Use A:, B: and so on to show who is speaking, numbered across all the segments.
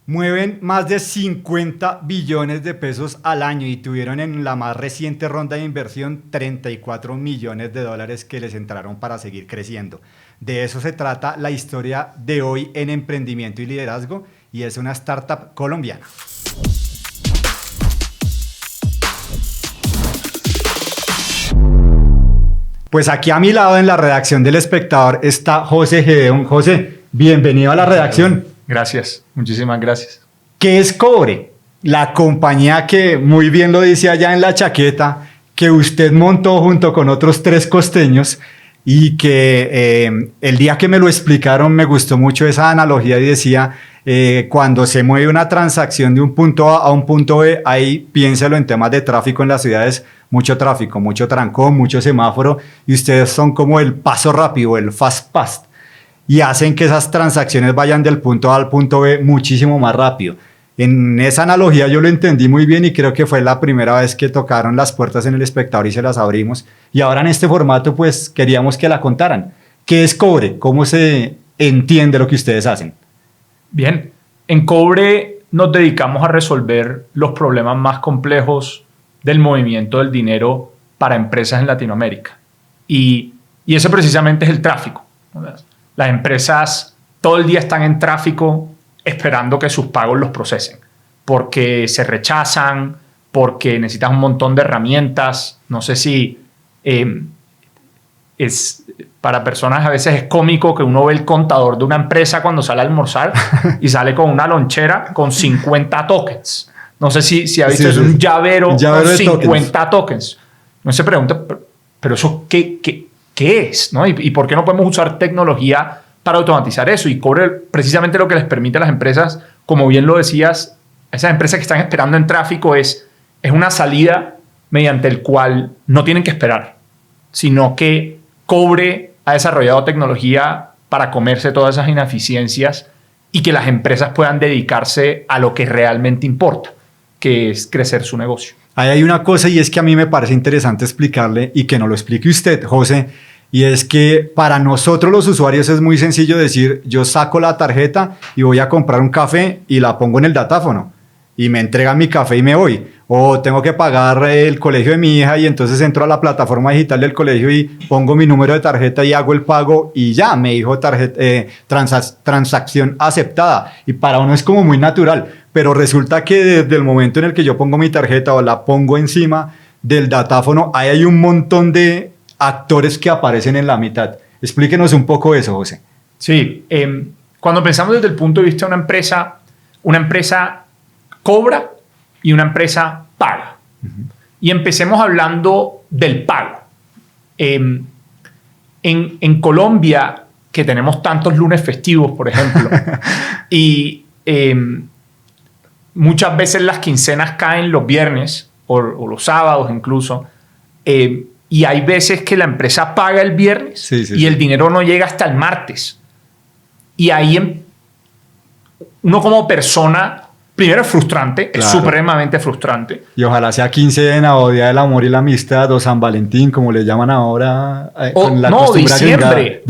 A: Mueven más de 50 billones de pesos al año y tuvieron en la más reciente ronda de inversión 34 millones de dólares que les entraron para seguir creciendo. De eso se trata la historia de hoy en Emprendimiento y Liderazgo, y es una startup colombiana. Pues aquí a mi lado en la redacción del Espectador está José Gedeón. José, bienvenido a la redacción.
B: Gracias, muchísimas gracias.
A: ¿Qué es Cobre? La compañía que muy bien lo dice allá en la chaqueta, que usted montó junto con otros 3 costeños y que el día que me lo explicaron me gustó mucho esa analogía y decía, cuando se mueve una transacción de un punto A a un punto B, ahí piénselo en temas de tráfico en las ciudades, mucho tráfico, mucho trancón, mucho semáforo, y ustedes son como el paso rápido, el fast pass, y hacen que esas transacciones vayan del punto A al punto B muchísimo más rápido. En esa analogía yo lo entendí muy bien y creo que fue la primera vez que tocaron las puertas en El Espectador y se las abrimos. Y ahora en este formato pues queríamos que la contaran. ¿Qué es Cobre? ¿Cómo se entiende lo que ustedes hacen?
B: Bien, en Cobre nos dedicamos a resolver los problemas más complejos del movimiento del dinero para empresas en Latinoamérica. Y ese precisamente es el tráfico. Las empresas todo el día están en tráfico esperando que sus pagos los procesen, porque se rechazan, porque necesitan un montón de herramientas. No sé si para personas a veces es cómico que uno ve el contador de una empresa cuando sale a almorzar y sale con una lonchera con 50 tokens. No sé si ha visto, sí, es un llavero con 50 tokens. No se pregunta, pero eso ¿qué es? ¿No? ¿Y por qué no podemos usar tecnología para automatizar eso? Y Cobre precisamente lo que les permite a las empresas, como bien lo decías, esas empresas que están esperando en tráfico es una salida mediante el cual no tienen que esperar, sino que Cobre ha desarrollado tecnología para comerse todas esas ineficiencias y que las empresas puedan dedicarse a lo que realmente importa, que es crecer su negocio.
A: Ahí hay una cosa y es que a mí me parece interesante explicarle y que nos lo explique usted, José, y es que para nosotros los usuarios es muy sencillo decir, yo saco la tarjeta y voy a comprar un café y la pongo en el datáfono y me entregan mi café y me voy. O tengo que pagar el colegio de mi hija y entonces entro a la plataforma digital del colegio y pongo mi número de tarjeta y hago el pago y ya, me dijo transacción aceptada. Y para uno es como muy natural, pero resulta que desde el momento en el que yo pongo mi tarjeta o la pongo encima del datáfono, ahí hay un montón de actores que aparecen en la mitad. Explíquenos un poco eso, José.
B: Sí, cuando pensamos desde el punto de vista de una empresa cobra y una empresa paga. Y empecemos hablando del pago. En Colombia, que tenemos tantos lunes festivos, por ejemplo, y muchas veces las quincenas caen los viernes o los sábados incluso, y hay veces que la empresa paga el viernes y el dinero no llega hasta el martes. Y ahí uno como persona, primero es frustrante, claro, es supremamente frustrante.
A: Y ojalá sea quincena o Día del Amor y la Amistad o San Valentín, como le llaman ahora.
B: Diciembre.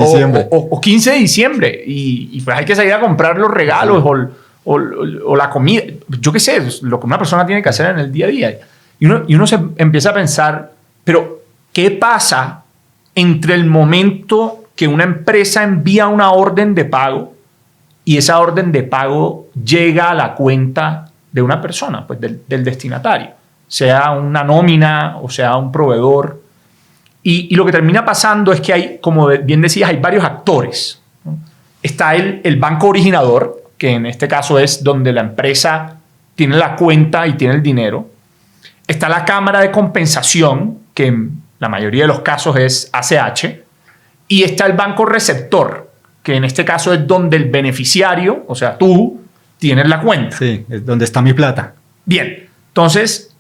B: O 15 de diciembre. Y pues hay que salir a comprar los regalos o la comida. Yo qué sé, lo que una persona tiene que hacer en el día a día. Y uno se empieza a pensar, pero ¿qué pasa entre el momento que una empresa envía una orden de pago y esa orden de pago llega a la cuenta de una persona, pues del destinatario, sea una nómina o sea un proveedor? Y lo que termina pasando es que hay, como bien decías, hay varios actores, ¿no? Está el banco originador, que en este caso es donde la empresa tiene la cuenta y tiene el dinero. Está la cámara de compensación, que en la mayoría de los casos es ACH. Y está el banco receptor, que en este caso es donde el beneficiario, o sea, tú, tienes la cuenta.
A: Sí, es donde está mi plata.
B: Bien, entonces,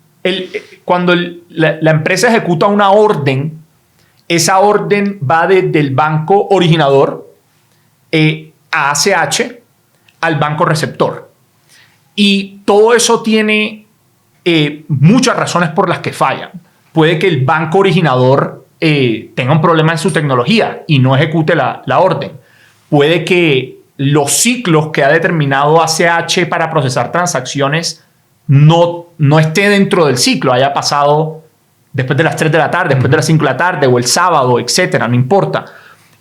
B: cuando la empresa ejecuta una orden, esa orden va desde el banco originador a ACH al banco receptor. Y todo eso tiene muchas razones por las que fallan. Puede que el banco originador tenga un problema en su tecnología y no ejecute la orden. Puede que los ciclos que ha determinado ACH para procesar transacciones no esté dentro del ciclo, haya pasado después de las 3 de la tarde, después de las 5 de la tarde o el sábado, etcétera, no importa.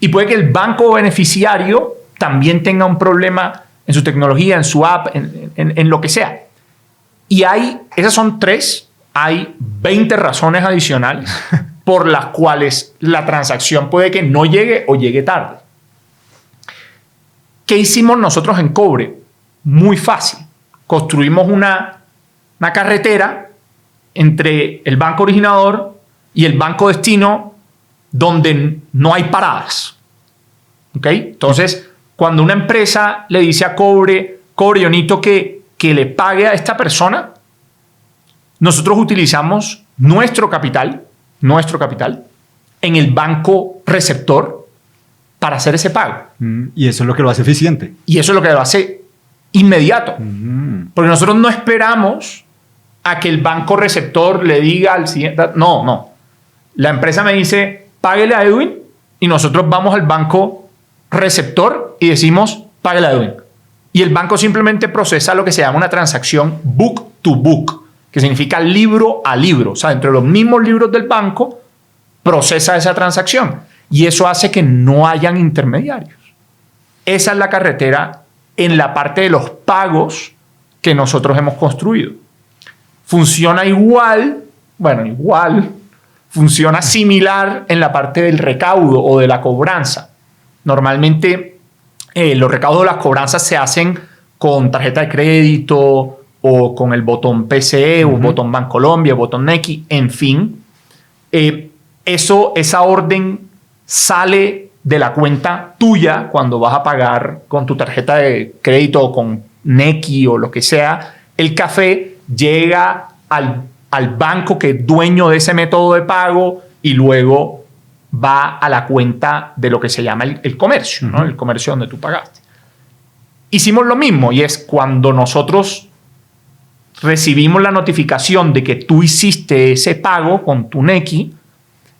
B: Y puede que el banco beneficiario también tenga un problema en su tecnología, en su app, en lo que sea. Y esas son 3, hay 20 razones adicionales por las cuales la transacción puede que no llegue o llegue tarde. ¿Qué hicimos nosotros en Cobre? Muy fácil. Construimos una carretera entre el banco originador y el banco destino donde no hay paradas. ¿Ok? Entonces, cuando una empresa le dice a Cobre, yo necesito que le pague a esta persona, nosotros utilizamos nuestro capital en el banco receptor para hacer ese pago.
A: Y eso es lo que lo hace eficiente.
B: Y eso es lo que lo hace inmediato. Porque nosotros no esperamos a que el banco receptor le diga al siguiente... No. La empresa me dice, páguele a Edwin, y nosotros vamos al banco receptor y decimos, páguele a Edwin. Y el banco simplemente procesa lo que se llama una transacción book to book, que significa libro a libro. O sea, entre los mismos libros del banco, procesa esa transacción. Y eso hace que no hayan intermediarios. Esa es la carretera en la parte de los pagos que nosotros hemos construido. Funciona funciona similar en la parte del recaudo o de la cobranza. Normalmente los recaudos de las cobranzas se hacen con tarjeta de crédito o con el botón PCE o botón Bancolombia, botón Nequi, en fin. Esa orden sale de la cuenta tuya cuando vas a pagar con tu tarjeta de crédito o con Nequi o lo que sea. El café llega al banco que es dueño de ese método de pago y luego va a la cuenta de lo que se llama el comercio, ¿no? El comercio donde tú pagaste. Hicimos lo mismo, y es cuando nosotros recibimos la notificación de que tú hiciste ese pago con tu Nequi,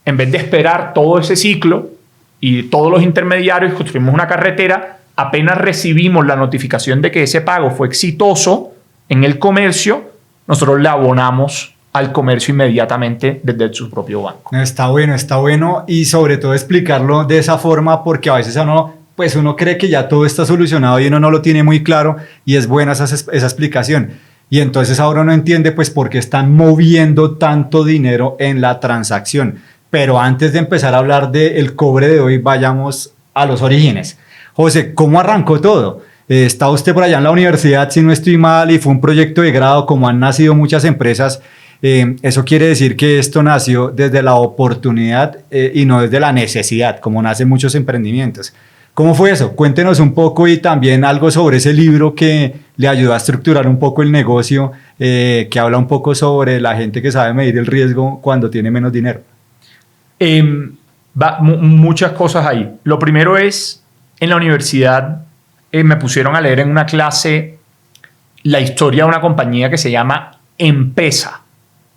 B: en vez de esperar todo ese ciclo y todos los intermediarios, construimos una carretera. Apenas recibimos la notificación de que ese pago fue exitoso en el comercio, nosotros le abonamos al comercio inmediatamente desde su propio banco.
A: Está bueno, y sobre todo explicarlo de esa forma, porque a veces uno cree que ya todo está solucionado y uno no lo tiene muy claro, y es buena esa explicación. Y entonces ahora uno entiende pues por qué están moviendo tanto dinero en la transacción. Pero antes de empezar a hablar del cobre de hoy, vayamos a los orígenes. José, ¿cómo arrancó todo? Está usted por allá en la universidad, si no estoy mal, y fue un proyecto de grado, como han nacido muchas empresas. Eso quiere decir que esto nació desde la oportunidad y no desde la necesidad, como nacen muchos emprendimientos. ¿Cómo fue eso? Cuéntenos un poco, y también algo sobre ese libro que le ayudó a estructurar un poco el negocio, que habla un poco sobre la gente que sabe medir el riesgo cuando tiene menos dinero.
B: Muchas cosas ahí. Lo primero es, en la universidad me pusieron a leer en una clase la historia de una compañía que se llama M-Pesa.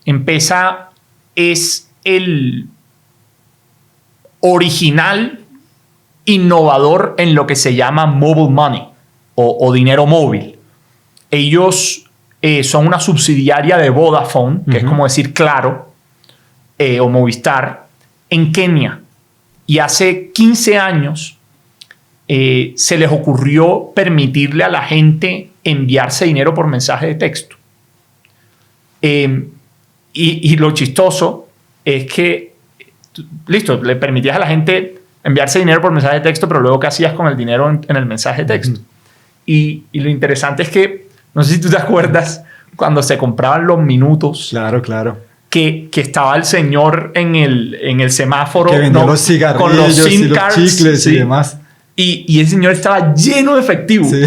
B: M-Pesa es el original innovador en lo que se llama mobile money o dinero móvil. Ellos son una subsidiaria de Vodafone, que es como decir Claro o Movistar, en Kenia. Y hace 15 años se les ocurrió permitirle a la gente enviarse dinero por mensaje de texto. Y lo chistoso es que, listo, le permitías a la gente enviarse dinero por mensaje de texto, pero luego ¿qué hacías con el dinero en el mensaje de texto? Y lo interesante es que, no sé si tú te acuerdas, cuando se compraban los minutos.
A: Claro.
B: Que estaba el señor en el semáforo.
A: Que vendía los cigarrillos con los SIM cards, y los chicles, sí, y demás.
B: Y el señor estaba lleno de efectivo. Sí.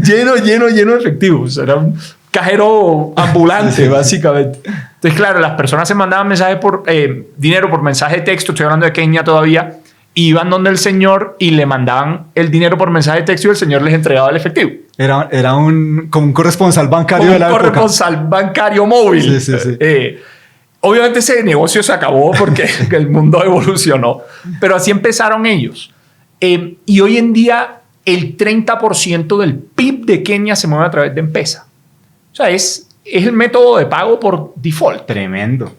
B: lleno de efectivo. O sea, era un cajero ambulante, básicamente. Entonces, claro, las personas se mandaban mensajes dinero por mensaje de texto. Estoy hablando de Kenia todavía. Iban donde el señor y le mandaban el dinero por mensaje de texto, y el señor les entregaba el efectivo.
A: Era como un corresponsal bancario de la época. Un corresponsal
B: bancario móvil. Sí. Obviamente ese negocio se acabó porque el mundo evolucionó. Pero así empezaron ellos. Y hoy en día el 30% del PIB de Kenia se mueve a través de M-Pesa. O sea, es el método de pago por default.
A: Tremendo.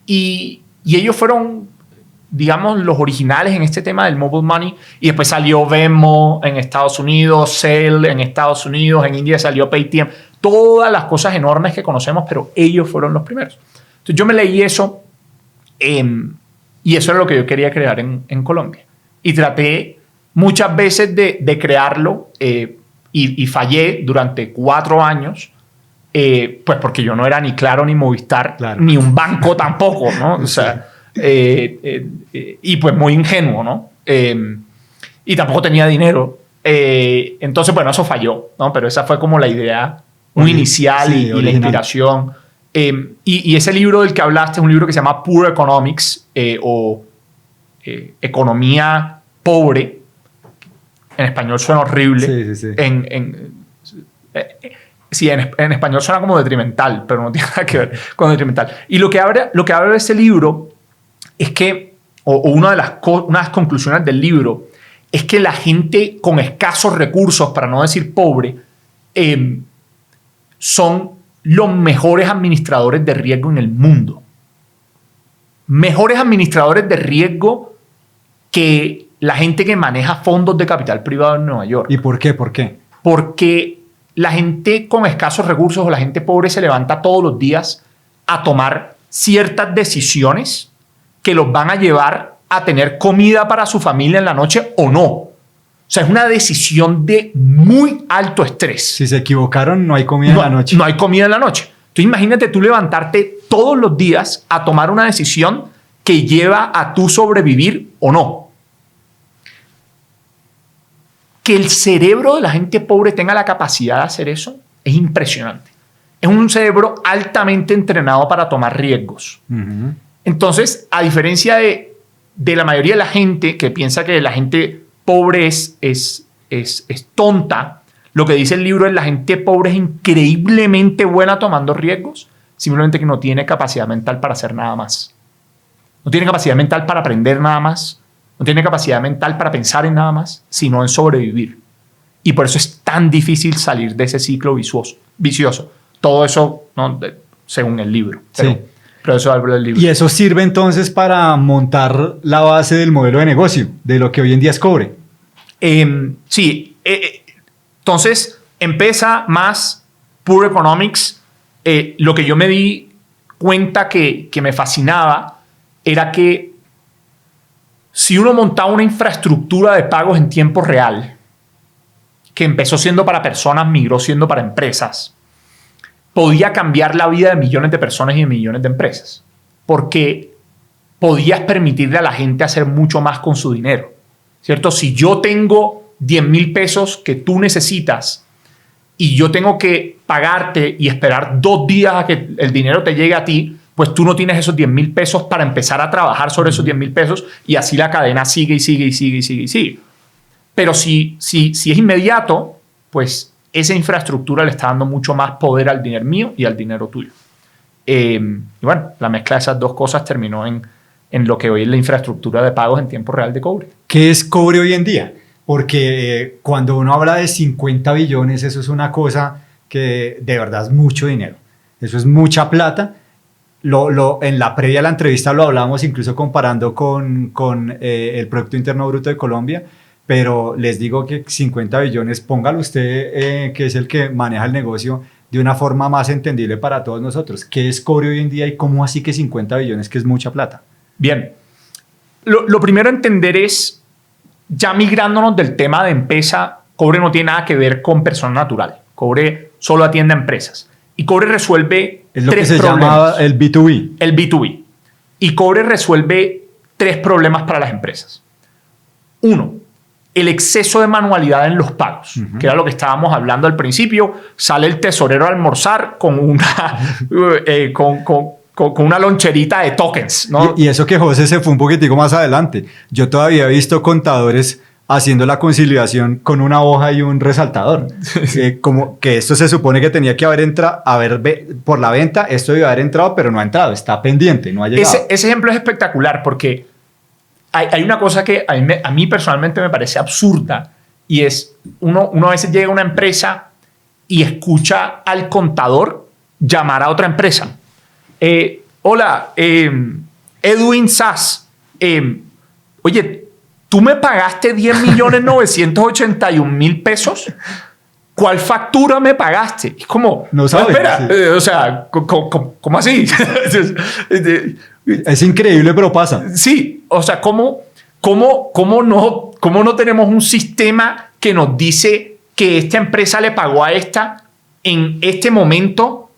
B: Y ellos fueron, digamos, los originales en este tema del mobile money. Y después salió Venmo en Estados Unidos, Zelle en Estados Unidos, en India salió Paytm. Todas las cosas enormes que conocemos, pero ellos fueron los primeros. Entonces yo me leí eso y eso era lo que yo quería crear en Colombia. Y traté muchas veces de crearlo y fallé durante 4 años. Pues porque yo no era ni Claro ni Movistar, claro, ni un banco tampoco, ¿no? O sea, y pues muy ingenuo, ¿no? Y tampoco tenía dinero. Entonces, bueno, eso falló, ¿no? Pero esa fue como la idea muy inicial, sí, y la inspiración. Y ese libro del que hablaste es un libro que se llama Poor Economics o Economía Pobre. En español suena horrible.
A: Sí.
B: Sí, en español suena como detrimental, pero no tiene nada que ver con detrimental. Y lo que abre ese libro es que, una de las conclusiones del libro, es que la gente con escasos recursos, para no decir pobre, son los mejores administradores de riesgo en el mundo. Mejores administradores de riesgo que la gente que maneja fondos de capital privado en Nueva York.
A: ¿Y por qué? ¿Por qué?
B: Porque la gente con escasos recursos o la gente pobre se levanta todos los días a tomar ciertas decisiones que los van a llevar a tener comida para su familia en la noche o no. O sea, es una decisión de muy alto estrés.
A: Si se equivocaron, no hay comida en la noche.
B: No hay comida en la noche. Entonces, imagínate tú levantarte todos los días a tomar una decisión que lleva a tú sobrevivir o no. Que el cerebro de la gente pobre tenga la capacidad de hacer eso es impresionante. Es un cerebro altamente entrenado para tomar riesgos. Uh-huh. Entonces, a diferencia de la mayoría de la gente que piensa que la gente pobre es tonta, lo que dice el libro es la gente pobre es increíblemente buena tomando riesgos, simplemente que no tiene capacidad mental para hacer nada más. No tiene capacidad mental para aprender nada más. No tiene capacidad mental para pensar en nada más, sino en sobrevivir. Y por eso es tan difícil salir de ese ciclo vicioso. Todo eso, ¿no? Según el libro. Pero eso habla del libro.
A: Y eso sirve entonces para montar la base del modelo de negocio, de lo que hoy en día es Cobre.
B: Sí. Entonces, empieza más Poor Economics. Lo que yo me di cuenta que me fascinaba era que si uno montaba una infraestructura de pagos en tiempo real, que empezó siendo para personas, migró siendo para empresas, podía cambiar la vida de millones de personas y de millones de empresas. Porque podías permitirle a la gente hacer mucho más con su dinero, ¿cierto? Si yo tengo 10,000 pesos que tú necesitas y yo tengo que pagarte y esperar 2 días a que el dinero te llegue a ti, pues tú no tienes esos 10,000 pesos para empezar a trabajar sobre esos 10,000 pesos y así la cadena sigue y sigue y sigue y sigue y sigue. Pero si es inmediato, pues esa infraestructura le está dando mucho más poder al dinero mío y al dinero tuyo. Y bueno, la mezcla de esas dos cosas terminó en lo que hoy es la infraestructura de pagos en tiempo real de Cobre.
A: ¿Qué es Cobre hoy en día? Porque cuando uno habla de 50 billones, eso es una cosa que de verdad es mucho dinero. Eso es mucha plata. En la previa a la entrevista lo hablamos incluso comparando con el Producto Interno Bruto de Colombia, pero les digo que 50 billones, póngalo usted, que es el que maneja el negocio, de una forma más entendible para todos nosotros. ¿Qué es Cobre hoy en día y cómo así que 50 billones, que es mucha plata?
B: Bien, lo primero a entender es, ya migrándonos del tema de empresa, Cobre no tiene nada que ver con persona natural. Cobre solo atiende a empresas. Y Cobre resuelve
A: es lo
B: 3
A: que se
B: problemas.
A: Llamaba el B2B.
B: El B2B. Y Cobre resuelve 3 problemas para las empresas. 1, el exceso de manualidad en los pagos, que era lo que estábamos hablando al principio. Sale el tesorero a almorzar con una loncherita de tokens, ¿no?
A: Y eso que José se fue un poquitico más adelante. Yo todavía he visto contadores haciendo la conciliación con una hoja y un resaltador. Como que esto se supone que tenía que haber entrado, por la venta, esto debe haber entrado, pero no ha entrado, está pendiente, no ha llegado.
B: Ese ejemplo es espectacular porque hay una cosa que a mí personalmente me parece absurda, y es uno a veces llega a una empresa y escucha al contador llamar a otra empresa. Hola, Edwin Sass. Oye, ¿tú me pagaste 10.981.000 pesos? ¿Cuál factura me pagaste? Es como,
A: no sabes.
B: Espera, sí. O sea, ¿cómo así?
A: Es increíble, pero pasa.
B: Sí, o sea, ¿cómo no tenemos un sistema que nos dice que esta empresa le pagó a esta en este momento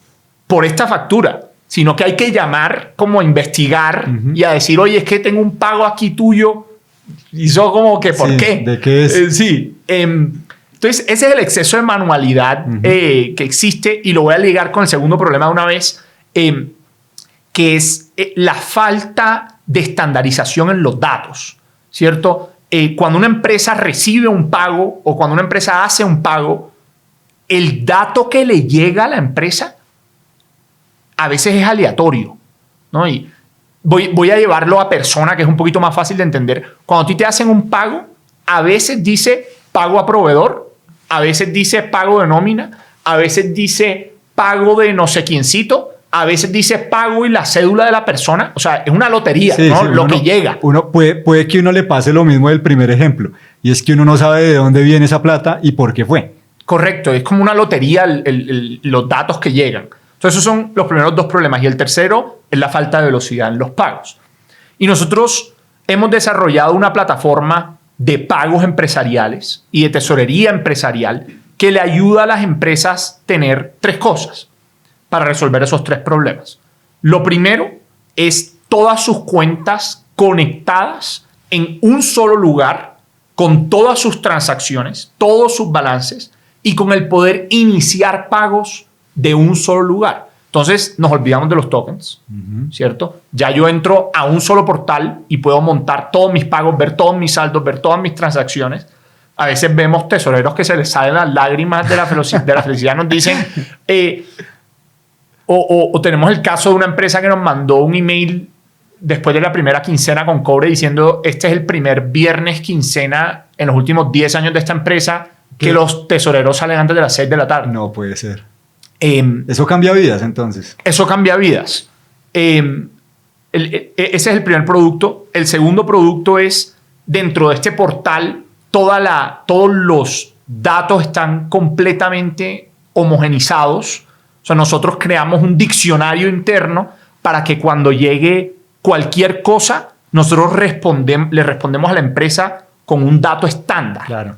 B: por esta factura? Sino que hay que llamar como a investigar y a decir, oye, es que tengo un pago aquí tuyo. Y eso como que, ¿por qué?
A: ¿De qué es?
B: Sí. Entonces, ese es el exceso de manualidad que existe, y lo voy a ligar con el segundo problema de una vez, que es la falta de estandarización en los datos, ¿cierto? Cuando una empresa recibe un pago o cuando una empresa hace un pago, el dato que le llega a la empresa a veces es aleatorio, ¿no? Y voy a llevarlo a persona, que es un poquito más fácil de entender. Cuando a ti te hacen un pago, a veces dice pago a proveedor, a veces dice pago de nómina, a veces dice pago de no sé quiéncito, a veces dice pago y la cédula de la persona. O sea, es una lotería, sí, ¿no? Sí, lo que llega.
A: Uno puede que uno le pase lo mismo del primer ejemplo, y es que uno no sabe de dónde viene esa plata y por qué fue.
B: Correcto, es como una lotería los datos que llegan. Entonces, esos son los primeros dos problemas. Y el tercero es la falta de velocidad en los pagos. Y nosotros hemos desarrollado una plataforma de pagos empresariales y de tesorería empresarial que le ayuda a las empresas a tener tres cosas para resolver esos tres problemas. Lo primero es todas sus cuentas conectadas en un solo lugar, con todas sus transacciones, todos sus balances, y con el poder iniciar pagos de un solo lugar. Entonces nos olvidamos de los tokens, ¿cierto? Ya yo entro a un solo portal y puedo montar todos mis pagos, ver todos mis saldos, ver todas mis transacciones. A veces vemos tesoreros que se les salen las lágrimas de la felicidad, nos dicen... O tenemos el caso de una empresa que nos mandó un email después de la primera quincena con cobre diciendo: este es el primer viernes quincena en los últimos 10 años de esta empresa que los tesoreros salen antes de las 6 de la tarde.
A: No puede ser. Eso cambia vidas, entonces.
B: Eso cambia vidas. Ese es el primer producto. El segundo producto es, dentro de este portal, todos los datos están completamente homogenizados. O sea, nosotros creamos un diccionario interno para que cuando llegue cualquier cosa, nosotros le respondemos a la empresa con un dato estándar.
A: Claro.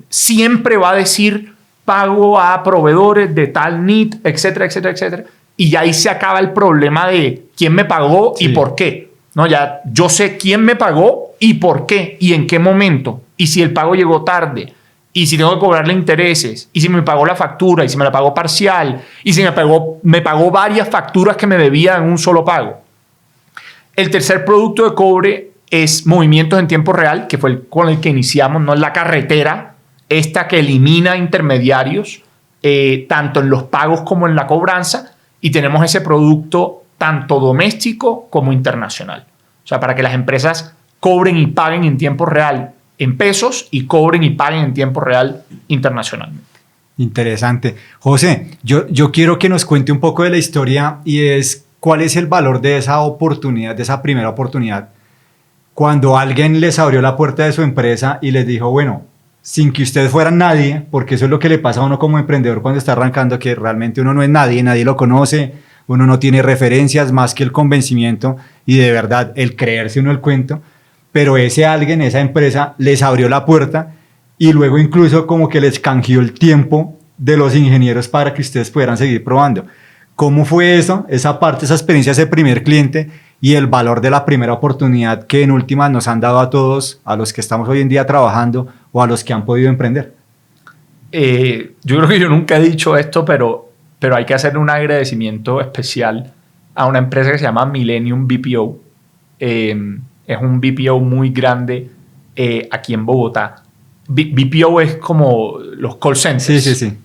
B: Siempre va a decir pago a proveedores de tal NIT, etcétera, etcétera, etcétera. Y ya ahí se acaba el problema de quién me pagó y por qué. ¿No? Ya yo sé quién me pagó y por qué y en qué momento. Y si el pago llegó tarde. Y si tengo que cobrarle intereses, y si me pagó la factura, y si me la pagó parcial, y si me pagó varias facturas que me debía en un solo pago. El tercer producto de cobre es movimientos en tiempo real, que fue con el que iniciamos, no es la carretera, esta que elimina intermediarios, tanto en los pagos como en la cobranza, y tenemos ese producto tanto doméstico como internacional. O sea, para que las empresas cobren y paguen en tiempo real en pesos y cobren y paguen en tiempo real internacionalmente.
A: Interesante. José, yo quiero que nos cuente un poco de la historia, y es cuál es el valor de esa oportunidad, de esa primera oportunidad, cuando alguien les abrió la puerta de su empresa y les dijo, bueno, sin que ustedes fueran nadie, porque eso es lo que le pasa a uno como emprendedor cuando está arrancando, que realmente uno no es nadie lo conoce, uno no tiene referencias más que el convencimiento y de verdad el creerse uno el cuento. Pero ese alguien, esa empresa, les abrió la puerta y luego incluso como que les canjeó el tiempo de los ingenieros para que ustedes pudieran seguir probando. ¿Cómo fue eso? Esa parte, esa experiencia, ese primer cliente y el valor de la primera oportunidad que en últimas nos han dado a todos, a los que estamos hoy en día trabajando o a los que han podido emprender.
B: Yo creo que yo nunca he dicho esto, pero hay que hacerle un agradecimiento especial a una empresa que se llama Millennium BPO. Es un BPO muy grande aquí en Bogotá. BPO es como los call centers.
A: Sí.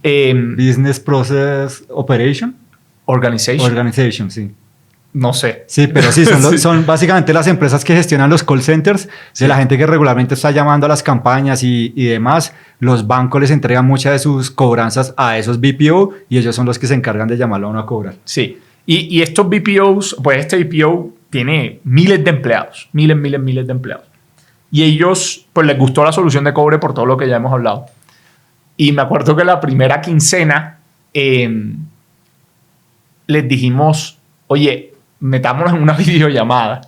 A: Business Process Operation.
B: Organization,
A: sí.
B: No sé.
A: Sí, pero sí, son básicamente las empresas que gestionan los call centers, de la gente que regularmente está llamando a las campañas y demás. Los bancos les entregan muchas de sus cobranzas a esos BPO y ellos son los que se encargan de llamarlo a uno a cobrar.
B: Sí, y estos BPOs, pues este BPO tiene miles de empleados, miles de empleados. Y ellos, pues les gustó la solución de cobre por todo lo que ya hemos hablado. Y me acuerdo que la primera quincena les dijimos, oye, metámonos en una videollamada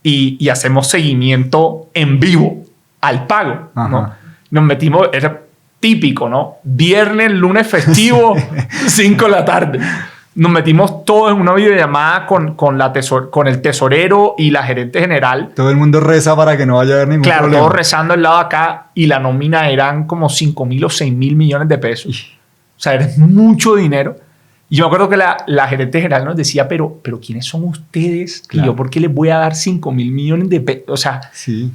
B: y hacemos seguimiento en vivo al pago, ¿no? Nos metimos, era típico, ¿no? Viernes, lunes festivo, 5 de la tarde. Nos metimos todos en una videollamada con el tesorero y la gerente general.
A: Todo el mundo reza para que no vaya a haber ningún problema.
B: Claro, todos rezando al lado de acá y la nómina eran como 5.000 o 6.000 millones de pesos. O sea, era mucho dinero. Y yo me acuerdo que la gerente general nos decía, pero ¿quiénes son ustedes? Claro. Y yo, ¿por qué les voy a dar 5.000 millones de pesos? O sea,
A: sí.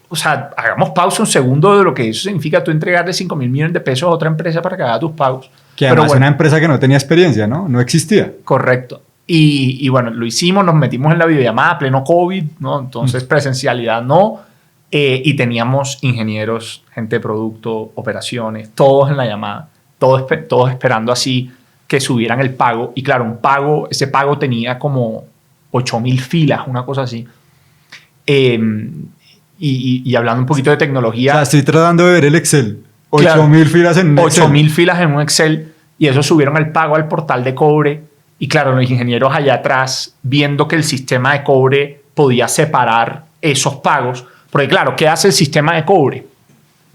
B: O sea, hagamos pausa un segundo de lo que eso significa tú entregarle 5.000 millones de pesos a otra empresa para que haga tus pagos.
A: Que además es una empresa que no tenía experiencia, ¿no? No existía.
B: Correcto. Y bueno, lo hicimos, nos metimos en la videollamada, pleno COVID, ¿no? Entonces presencialidad no. Y teníamos ingenieros, gente de producto, operaciones, todos en la llamada, todos esperando así que subieran el pago. Y claro, ese pago tenía como 8.000 filas, una cosa así. Y hablando un poquito de tecnología...
A: O sea, estoy tratando de ver el Excel. 8.000 filas en un Excel.
B: 8.000 filas en un Excel. Y eso subieron el pago al portal de cobre. Y claro, los ingenieros allá atrás, viendo que el sistema de cobre podía separar esos pagos. Porque claro, ¿qué hace el sistema de cobre?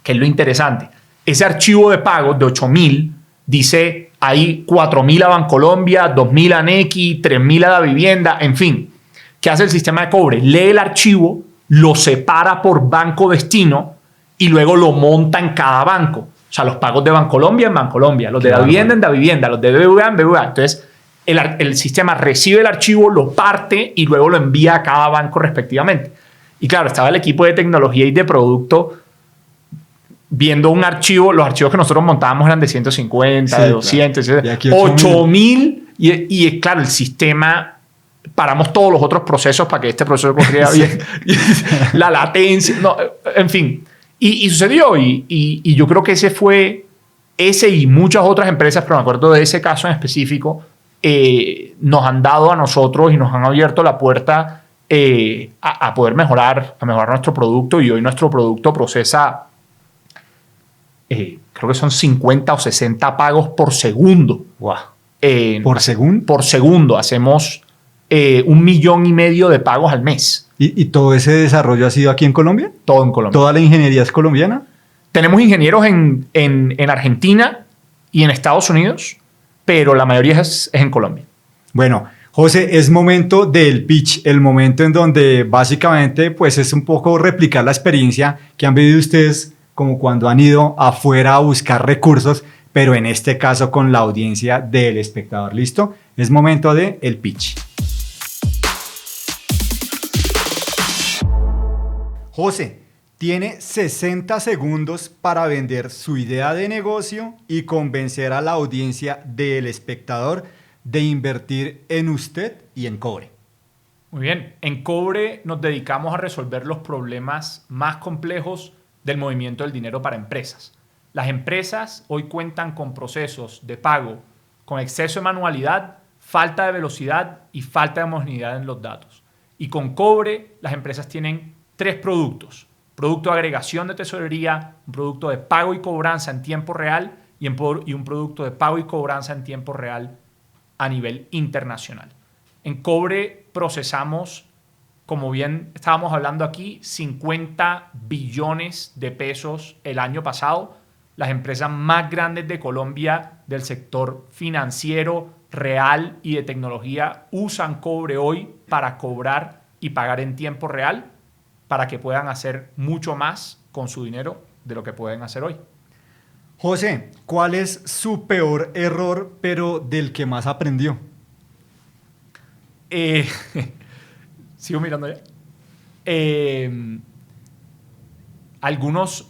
B: Que es lo interesante. Ese archivo de pagos de 8.000 dice, hay 4.000 a Bancolombia, 2.000 a Nequi, 3.000 a la vivienda, en fin. ¿Qué hace el sistema de cobre? Lee el archivo, lo separa por banco destino y luego lo monta en cada banco. O sea, los pagos de Bancolombia en Bancolombia, los de la vivienda en la vivienda, los de BBVA en BBVA. Entonces, el sistema recibe el archivo, lo parte y luego lo envía a cada banco respectivamente. Y claro, estaba el equipo de tecnología y de producto viendo un archivo. Los archivos que nosotros montábamos eran de 150, sí, de 200, claro. 8.000. Y claro, el sistema... Paramos todos los otros procesos para que este proceso corriera bien. La latencia, no, en fin. Y sucedió. Y yo creo que ese y muchas otras empresas, pero me acuerdo de ese caso en específico, nos han dado a nosotros y nos han abierto la puerta a poder mejorar nuestro producto. Y hoy nuestro producto procesa, creo que son 50 o 60 pagos por segundo.
A: Wow. ¿Por segundo?
B: Por segundo. Hacemos 1,5 millones de pagos al mes.
A: ¿Y todo ese desarrollo ha sido aquí en Colombia?
B: Todo en Colombia.
A: ¿Toda la ingeniería es colombiana?
B: Tenemos ingenieros en Argentina y en Estados Unidos, pero la mayoría es en Colombia.
A: Bueno, José, es momento del pitch, el momento en donde básicamente pues es un poco replicar la experiencia que han vivido ustedes como cuando han ido afuera a buscar recursos, pero en este caso con la audiencia del espectador. ¿Listo? Es momento del pitch. José, tiene 60 segundos para vender su idea de negocio y convencer a la audiencia del espectador de invertir en usted y en Cobre.
B: Muy bien. En Cobre nos dedicamos a resolver los problemas más complejos del movimiento del dinero para empresas. Las empresas hoy cuentan con procesos de pago con exceso de manualidad, falta de velocidad y falta de homogeneidad en los datos. Y con Cobre las empresas tienen 3 productos. Producto de agregación de tesorería, un producto de pago y cobranza en tiempo real y un producto de pago y cobranza en tiempo real a nivel internacional. En Cobre procesamos, como bien estábamos hablando aquí, 50 billones de pesos el año pasado. Las empresas más grandes de Colombia del sector financiero, real y de tecnología usan Cobre hoy para cobrar y pagar en tiempo real, para que puedan hacer mucho más con su dinero de lo que pueden hacer hoy.
A: José, ¿cuál es su peor error, pero del que más aprendió?
B: Sigo mirando ya. Algunos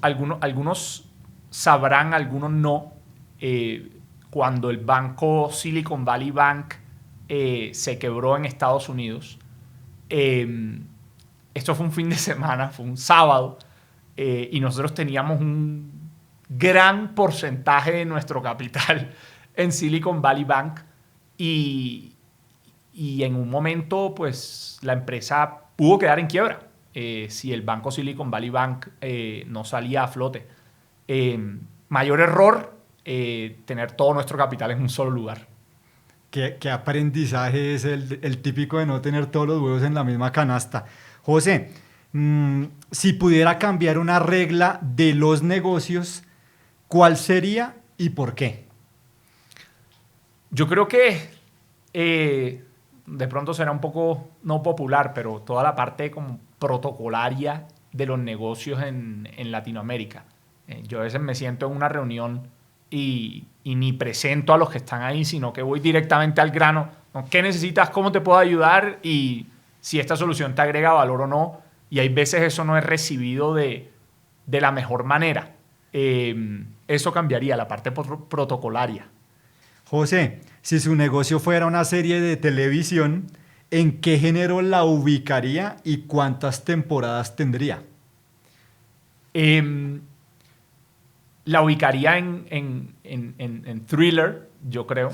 B: sabrán, algunos no. Cuando el banco Silicon Valley Bank se quebró en Estados Unidos. Esto fue un fin de semana, fue un sábado, y nosotros teníamos un gran porcentaje de nuestro capital en Silicon Valley Bank, y en un momento pues la empresa pudo quedar en quiebra si el banco Silicon Valley Bank no salía a flote. Mayor error, tener todo nuestro capital en un solo lugar.
A: ¿Qué aprendizaje es el típico de no tener todos los huevos en la misma canasta? José, si pudiera cambiar una regla de los negocios, ¿cuál sería y por qué?
B: Yo creo que de pronto será un poco no popular, pero toda la parte como protocolaria de los negocios en Latinoamérica. Yo a veces me siento en una reunión y ni presento a los que están ahí, sino que voy directamente al grano. ¿Qué necesitas? ¿Cómo te puedo ayudar? Y si esta solución te agrega valor o no. Y hay veces eso no es recibido de la mejor manera. Eso cambiaría la parte protocolaria.
A: José, si su negocio fuera una serie de televisión, ¿en qué género la ubicaría y cuántas temporadas tendría?
B: La ubicaría en thriller, yo creo.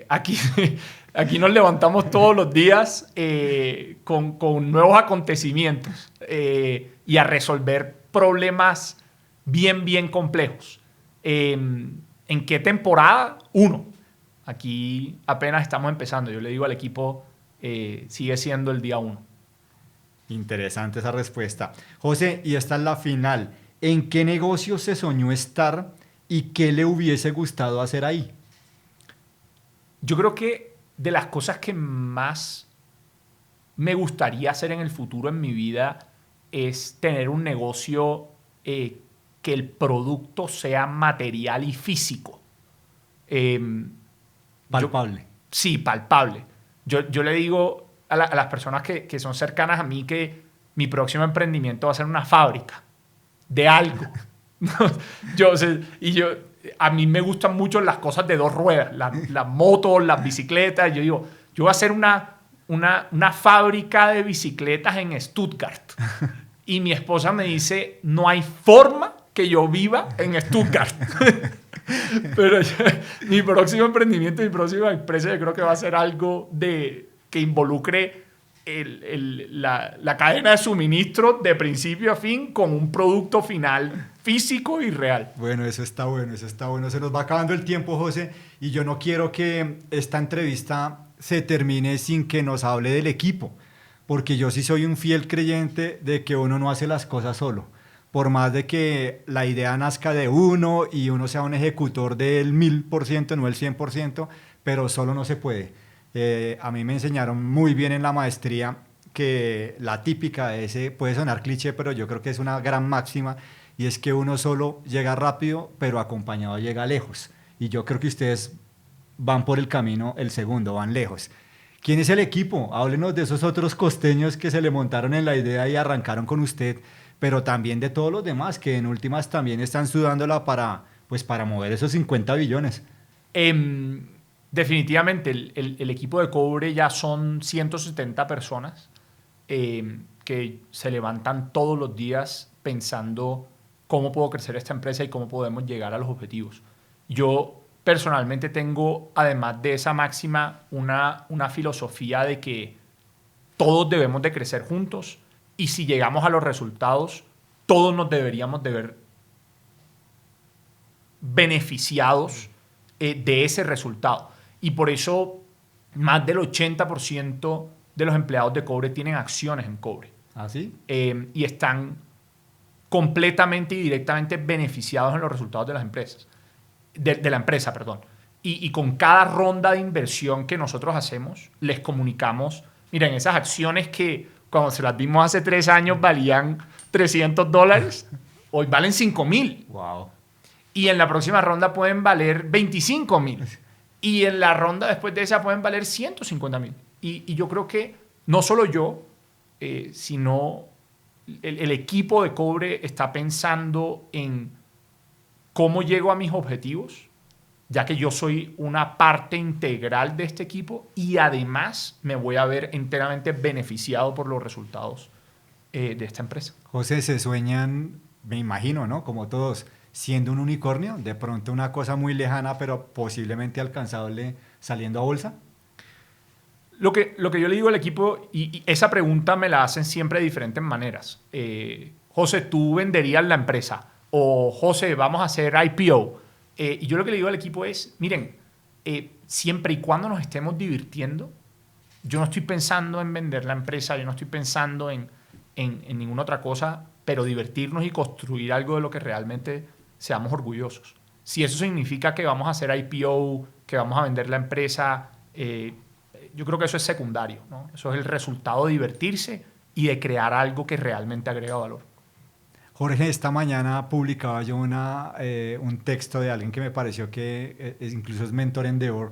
B: Aquí nos levantamos todos los días con nuevos acontecimientos y a resolver problemas bien complejos. ¿En qué temporada? 1. Aquí apenas estamos empezando. Yo le digo al equipo, sigue siendo el día 1.
A: Interesante esa respuesta. José, y esta es la final. ¿En qué negocio se soñó estar y qué le hubiese gustado hacer ahí?
B: Yo creo que de las cosas que más me gustaría hacer en el futuro en mi vida es tener un negocio que el producto sea material y físico.
A: Palpable.
B: Sí, palpable. Yo le digo a las personas que son cercanas a mí que mi próximo emprendimiento va a ser una fábrica de algo. A mí me gustan mucho las cosas de 2 ruedas, las motos, las bicicletas. Yo digo, yo voy a hacer una fábrica de bicicletas en Stuttgart. Y mi esposa me dice, no hay forma que yo viva en Stuttgart. Pero mi próximo emprendimiento, mi próxima empresa, yo creo que va a ser algo que involucre la cadena de suministro de principio a fin con un producto final físico y real.
A: Bueno, eso está bueno, eso está bueno. Se nos va acabando el tiempo, José, y yo no quiero que esta entrevista se termine sin que nos hable del equipo, porque yo sí soy un fiel creyente de que uno no hace las cosas solo. Por más de que la idea nazca de uno y uno sea un ejecutor del 1000%, no el 100%, pero solo no se puede. A mí me enseñaron muy bien en la maestría que la típica de ese, puede sonar cliché, pero yo creo que es una gran máxima, y es que uno solo llega rápido, pero acompañado llega lejos. Y yo creo que ustedes van por el camino, el segundo, van lejos. ¿Quién es el equipo? Háblenos de esos otros costeños que se le montaron en la idea y arrancaron con usted, pero también de todos los demás que en últimas también están sudándola para mover esos 50 billones.
B: Definitivamente, el equipo de Cobre ya son 170 personas que se levantan todos los días pensando cómo puedo crecer esta empresa y cómo podemos llegar a los objetivos. Yo personalmente tengo, además de esa máxima, una filosofía de que todos debemos de crecer juntos, y si llegamos a los resultados, todos nos deberíamos de ver beneficiados de ese resultado. Y por eso más del 80% de los empleados de Cobre tienen acciones en Cobre.
A: ¿Ah, sí?
B: Y están completamente y directamente beneficiados en los resultados de las empresas. De la empresa, perdón. Y con cada ronda de inversión que nosotros hacemos, les comunicamos, miren, esas acciones que cuando se las dimos hace 3 años valían $300, hoy valen $5,000.
A: Wow.
B: Y en la próxima ronda pueden valer $25,000. Y en la ronda después de esa pueden valer $150,000. Y yo creo que no solo yo, sino el equipo de Cobre está pensando en cómo llego a mis objetivos ya que yo soy una parte integral de este equipo y además me voy a ver enteramente beneficiado por los resultados de esta empresa.
A: José, se sueñan, me imagino, ¿no? Como todos, siendo un unicornio, de pronto una cosa muy lejana, pero posiblemente alcanzable saliendo a bolsa.
B: Lo que yo le digo al equipo, y esa pregunta me la hacen siempre de diferentes maneras. José, ¿tú venderías la empresa? O José, vamos a hacer IPO. Y yo lo que le digo al equipo es, miren, siempre y cuando nos estemos divirtiendo, yo no estoy pensando en vender la empresa, yo no estoy pensando en ninguna otra cosa, pero divertirnos y construir algo de lo que realmente seamos orgullosos. Si eso significa que vamos a hacer IPO, que vamos a vender la empresa, yo creo que eso es secundario, ¿no? Eso es el resultado de divertirse y de crear algo que realmente agrega valor.
A: Jorge, esta mañana publicaba yo un texto de alguien que me pareció que incluso es mentor en Endeavor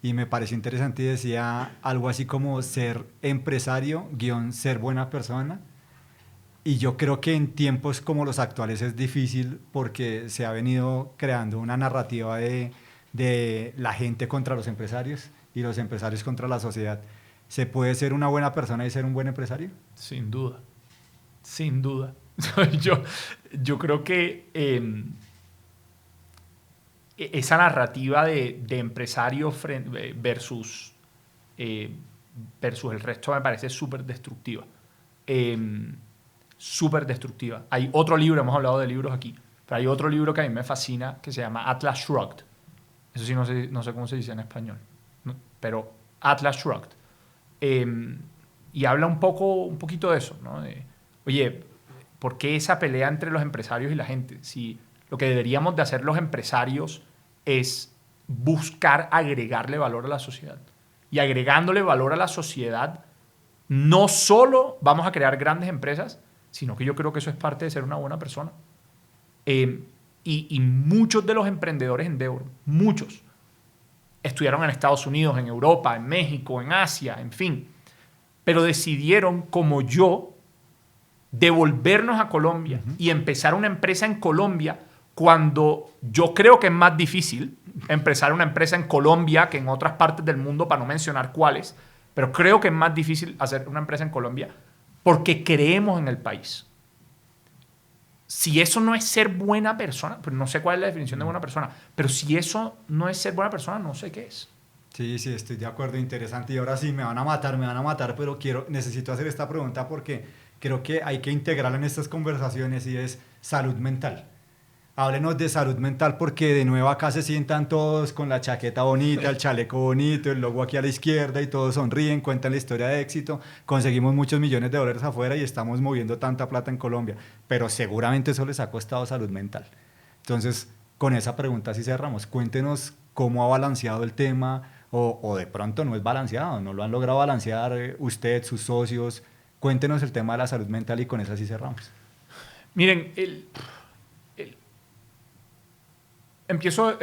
A: y me pareció interesante y decía algo así como ser empresario _ ser buena persona. Y yo creo que en tiempos como los actuales es difícil porque se ha venido creando una narrativa de la gente contra los empresarios y los empresarios contra la sociedad. ¿Se puede ser una buena persona y ser un buen empresario?
B: Sin duda, sin duda. Yo creo que esa narrativa de empresario versus el resto me parece súper destructiva. Súper destructiva. Hay otro libro, hemos hablado de libros aquí, pero hay otro libro que a mí me fascina que se llama Atlas Shrugged. Eso sí, no sé cómo se dice en español, ¿no? Pero Atlas Shrugged. Y habla un poquito de eso, ¿no? Oye, ¿por qué esa pelea entre los empresarios y la gente? Si lo que deberíamos de hacer los empresarios es buscar agregarle valor a la sociedad. Y agregándole valor a la sociedad, no solo vamos a crear grandes empresas, sino que yo creo que eso es parte de ser una buena persona. Y muchos de los emprendedores en Endeavor, muchos, estudiaron en Estados Unidos, en Europa, en México, en Asia, en fin, pero decidieron, como yo, devolvernos a Colombia y empezar una empresa en Colombia cuando yo creo que es más difícil empezar una empresa en Colombia que en otras partes del mundo, para no mencionar cuáles, pero creo que es más difícil hacer una empresa en Colombia porque creemos en el país. Si eso no es ser buena persona, pues no sé cuál es la definición de buena persona, pero si eso no es ser buena persona, no sé qué es.
A: Sí, estoy de acuerdo, interesante. Y ahora sí, me van a matar, pero necesito hacer esta pregunta porque creo que hay que integrarla en estas conversaciones y es salud mental. Háblenos de salud mental porque de nuevo acá se sientan todos con la chaqueta bonita, el chaleco bonito, el logo aquí a la izquierda y todos sonríen, cuentan la historia de éxito, conseguimos muchos millones de dólares afuera y estamos moviendo tanta plata en Colombia, pero seguramente eso les ha costado salud mental. Entonces, con esa pregunta sí cerramos. Cuéntenos cómo ha balanceado el tema o de pronto no es balanceado, no lo han logrado balancear usted, sus socios. Cuéntenos el tema de la salud mental y con esa sí cerramos.
B: Miren, empiezo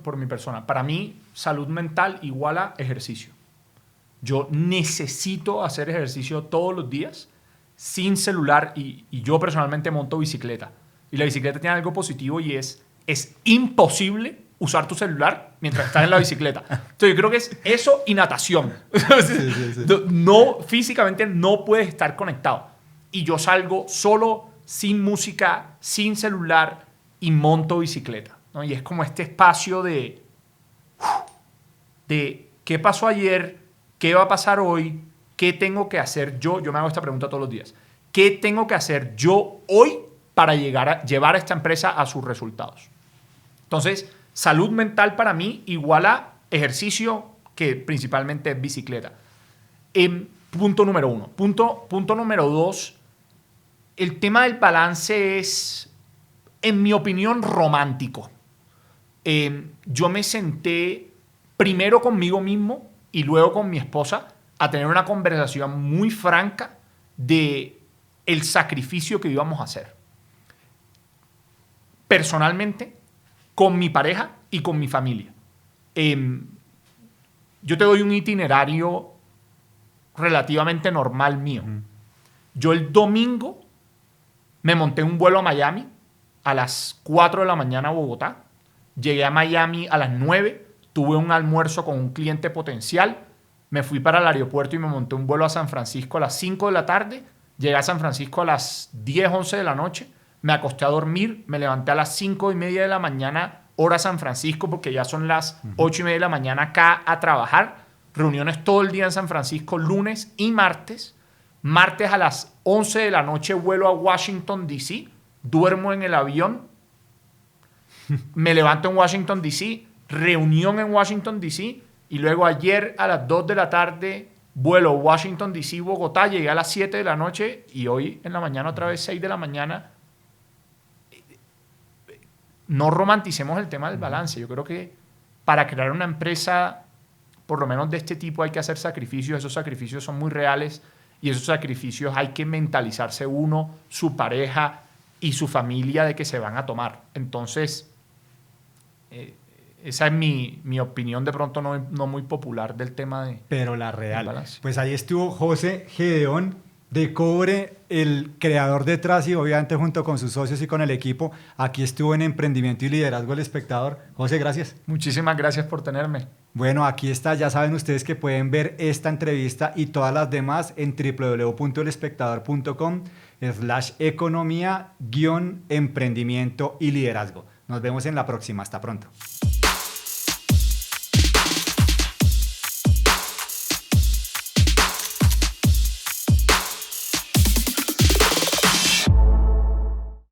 B: por mi persona. Para mí, salud mental igual a ejercicio. Yo necesito hacer ejercicio todos los días sin celular y yo personalmente monto bicicleta. Y la bicicleta tiene algo positivo y es imposible usar tu celular mientras estás en la bicicleta. Entonces yo creo que es eso y natación. Sí. No, físicamente no puedes estar conectado. Y yo salgo solo, sin música, sin celular y monto bicicleta, ¿no? Y es como este espacio de qué pasó ayer, qué va a pasar hoy, qué tengo que hacer yo. Yo me hago esta pregunta todos los días. ¿Qué tengo que hacer yo hoy para llevar a esta empresa a sus resultados? Entonces, salud mental para mí igual a ejercicio, que principalmente es bicicleta. Punto número 1. Punto número 2, el tema del balance es, en mi opinión, romántico. Yo me senté primero conmigo mismo y luego con mi esposa a tener una conversación muy franca de el sacrificio que íbamos a hacer. Personalmente, con mi pareja y con mi familia. Yo te doy un itinerario relativamente normal mío. Yo el domingo me monté un vuelo a Miami a las 4 de la mañana a Bogotá. Llegué a Miami a las 9, tuve un almuerzo con un cliente potencial, me fui para el aeropuerto y me monté un vuelo a San Francisco a las 5 de la tarde. Llegué a San Francisco a las 10, 11 de la noche. Me acosté a dormir. Me levanté a las 5:30 de la mañana, hora San Francisco, porque ya son las 8:30 de la mañana acá a trabajar. Reuniones todo el día en San Francisco, lunes y martes. Martes a las 11 de la noche vuelo a Washington, D.C. Duermo en el avión. Me levanto en Washington, D.C. Reunión en Washington, D.C. Y luego ayer a las 2 de la tarde, vuelo Washington, D.C., Bogotá. Llegué a las 7 de la noche y hoy en la mañana otra vez 6 de la mañana. No romanticemos el tema del balance. Yo creo que para crear una empresa, por lo menos de este tipo, hay que hacer sacrificios. Esos sacrificios son muy reales y esos sacrificios hay que mentalizarse uno, su pareja y su familia de que se van a tomar. Entonces, esa es mi opinión, de pronto no muy popular del tema de...
A: Pero la real. Pues ahí estuvo José Gedeón de Cobre, el creador detrás y obviamente junto con sus socios y con el equipo. Aquí estuvo en Emprendimiento y Liderazgo El Espectador. José, gracias.
B: Muchísimas gracias por tenerme.
A: Bueno, aquí está. Ya saben ustedes que pueden ver esta entrevista y todas las demás en www.elespectador.com/economía-emprendimiento y liderazgo. Nos vemos en la próxima. Hasta pronto.